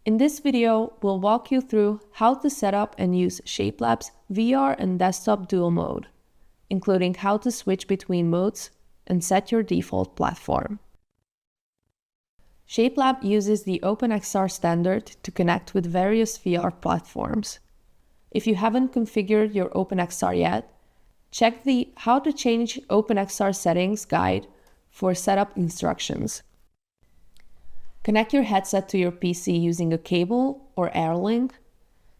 In this video, we'll walk you through how to set up and use Shapelab's VR and desktop dual mode, including how to switch between modes and set your default platform. Shapelab uses the OpenXR standard to connect with various VR platforms. If you haven't configured your OpenXR yet, check the How to Change OpenXR Settings guide for setup instructions. Connect your headset to your PC using a cable or AirLink,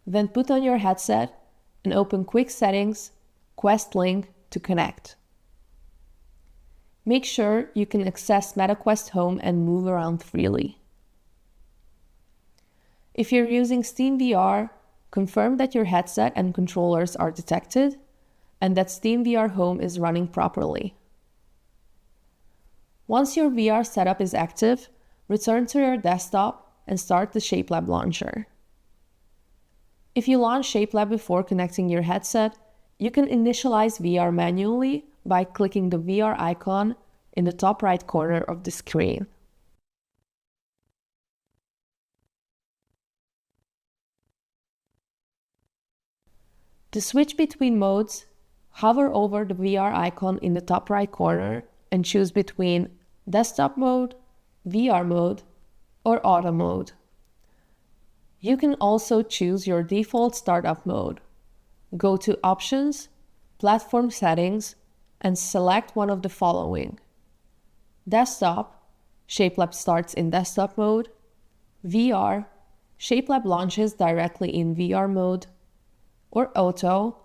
then put on your headset and open Quick Settings, Quest link to connect. Make sure you can access MetaQuest Home and move around freely. If you're using SteamVR, confirm that your headset and controllers are detected and that SteamVR Home is running properly. Once your VR setup is active, return to your desktop and start the Shapelab launcher. If you launch Shapelab before connecting your headset, you can initialize VR manually by clicking the VR icon in the top right corner of the screen. To switch between modes, hover over the VR icon in the top right corner and choose between Desktop mode, VR mode, or Auto mode. You can also choose your default startup mode. Go to Options, Platform Settings, and select one of the following: Desktop, Shapelab starts in desktop mode; VR, Shapelab launches directly in VR mode; or Auto,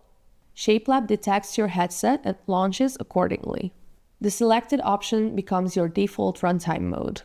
Shapelab detects your headset and launches accordingly. The selected option becomes your default runtime mode.